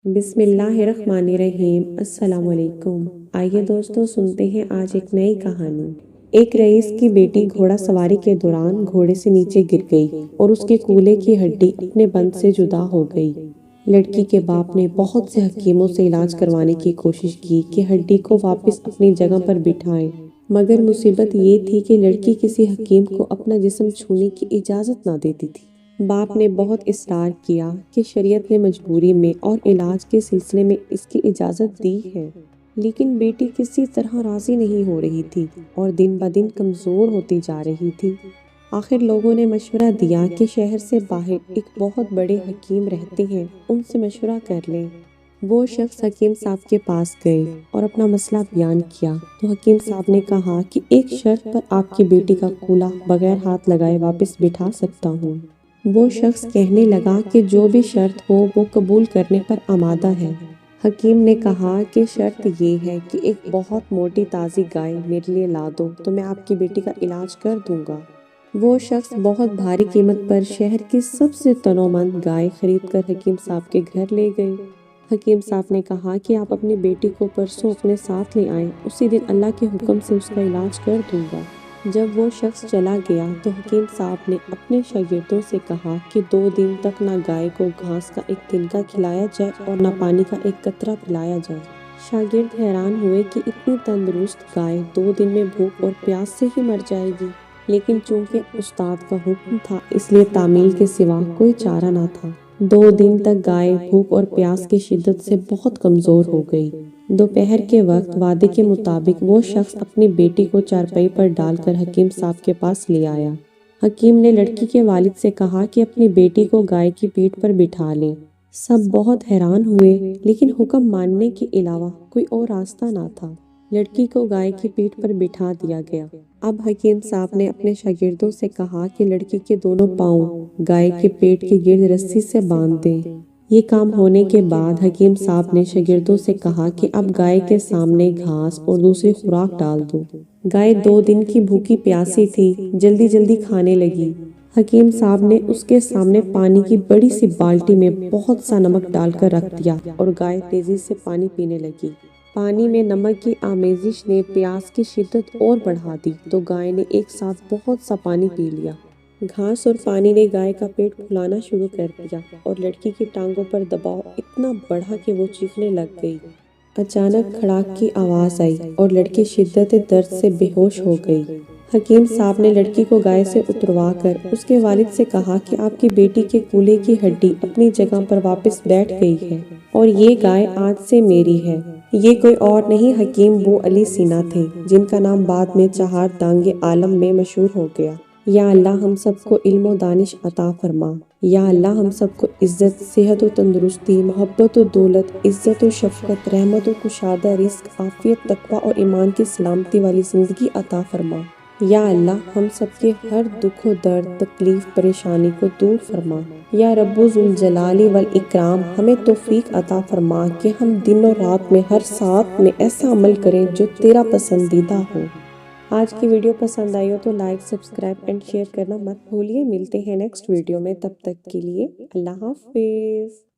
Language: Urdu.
بسم اللہ الرحمن الرحیم۔ السلام علیکم۔ آئیے دوستو سنتے ہیں آج ایک نئی کہانی۔ ایک رئیس کی بیٹی گھوڑا سواری کے دوران گھوڑے سے نیچے گر گئی اور اس کے کولے کی ہڈی اپنے بند سے جدا ہو گئی۔ لڑکی کے باپ نے بہت سے حکیموں سے علاج کروانے کی کوشش کی کہ ہڈی کو واپس اپنی جگہ پر بٹھائیں، مگر مصیبت یہ تھی کہ لڑکی کسی حکیم کو اپنا جسم چھونے کی اجازت نہ دیتی تھی۔ باپ نے بہت اصرار کیا کہ شریعت نے مجبوری میں اور علاج کے سلسلے میں اس کی اجازت دی ہے، لیکن بیٹی کسی طرح راضی نہیں ہو رہی تھی اور دن بدن کمزور ہوتی جا رہی تھی۔ آخر لوگوں نے مشورہ دیا کہ شہر سے باہر ایک بہت بڑے حکیم رہتے ہیں، ان سے مشورہ کر لیں۔ وہ شخص حکیم صاحب کے پاس گئے اور اپنا مسئلہ بیان کیا تو حکیم صاحب نے کہا کہ ایک شرط پر آپ کی بیٹی کا کولہ بغیر ہاتھ لگائے واپس بٹھا سکتا ہوں۔ وہ شخص کہنے لگا کہ جو بھی شرط ہو وہ قبول کرنے پر آمادہ ہے۔ حکیم نے کہا کہ شرط یہ ہے کہ ایک بہت موٹی تازی گائے میرے لیے لا دو تو میں آپ کی بیٹی کا علاج کر دوں گا۔ وہ شخص بہت بھاری قیمت پر شہر کی سب سے تنومند گائے خرید کر حکیم صاحب کے گھر لے گئے۔ حکیم صاحب نے کہا کہ آپ اپنی بیٹی کو پرسوں اپنے ساتھ لے آئیں، اسی دن اللہ کے حکم سے اس کا علاج کر دوں گا۔ جب وہ شخص چلا گیا تو حکیم صاحب نے اپنے شاگردوں سے کہا کہ 2 دن تک نہ گائے کو گھاس کا ایک تنکا کھلایا جائے اور نہ پانی کا ایک قطرہ پلایا جائے۔ شاگرد حیران ہوئے کہ اتنی تندرست گائے 2 دن میں بھوک اور پیاس سے ہی مر جائے گی، لیکن چونکہ استاد کا حکم تھا اس لیے تعمیل کے سوا کوئی چارہ نہ تھا۔ 2 دن تک گائے بھوک اور پیاس کی شدت سے بہت کمزور ہو گئی۔ دوپہر کے وقت وعدے کے مطابق وہ شخص اپنی بیٹی کو چارپائی پر ڈال کر حکیم صاحب کے پاس لے آیا۔ حکیم نے لڑکی کے والد سے کہا کہ اپنی بیٹی کو گائے کی پیٹھ پر بٹھا لیں۔ سب بہت حیران ہوئے، لیکن حکم ماننے کے علاوہ کوئی اور راستہ نہ تھا۔ لڑکی کو گائے کی پیٹھ پر بٹھا دیا گیا۔ اب حکیم صاحب نے اپنے شاگردوں سے کہا کہ لڑکی کے دونوں پاؤں گائے کے پیٹ کے گرد رسی سے باندھ دیں۔ یہ کام ہونے کے بعد حکیم صاحب نے شاگردوں سے کہا کہ اب گائے کے سامنے گھاس اور دوسری خوراک ڈال دو۔ گائے 2 دن کی بھوکی پیاسی تھی، جلدی جلدی کھانے لگی۔ حکیم صاحب نے اس کے سامنے پانی کی بڑی سی بالٹی میں بہت سا نمک ڈال کر رکھ دیا اور گائے تیزی سے پانی پینے لگی۔ پانی میں نمک کی آمیزش نے پیاس کی شدت اور بڑھا دی تو گائے نے ایک ساتھ بہت سا پانی پی لیا۔ گھاس اور پانی نے گائے کا پیٹ پھلانا شروع کر دیا اور لڑکی کی ٹانگوں پر دباؤ اتنا بڑھا کہ وہ چیخنے لگ گئی۔ اچانک کھڑاک کی آواز آئی اور لڑکی شدت درد سے بے ہوش ہو گئی۔ حکیم صاحب نے لڑکی کو گائے سے اتروا کر اس کے والد سے کہا کہ آپ کی بیٹی کے کولے کی ہڈی اپنی جگہ پر واپس بیٹھ گئی ہے اور یہ گائے آج سے میری ہے۔ یہ کوئی اور نہیں حکیم بو علی سینا تھے، جن کا نام بعد میں 4 دانگے عالم میں مشہور ہو گیا۔ یا اللہ ہم سب کو علم و دانش عطا فرما۔ یا اللہ ہم سب کو عزت، صحت و تندرستی، محبت و دولت، عزت و شفقت، رحمت و کشادہ رزق، عافیت، تقویٰ اور ایمان کی سلامتی والی زندگی عطا فرما۔ یا اللہ ہم سب کے ہر دکھ و درد، تکلیف، پریشانی کو دور فرما۔ یا رب ذوالجلال والاکرام ہمیں توفیق عطا فرما کہ ہم دن اور رات میں ہر ساعت میں ایسا عمل کریں جو تیرا پسندیدہ ہو۔ آج کی ویڈیو پسند آئی ہو تو لائک، سبسکرائب اینڈ شیئر کرنا مت بھولیے۔ ملتے ہیں نیکسٹ ویڈیو میں، تب تک کے لیے اللہ حافظ۔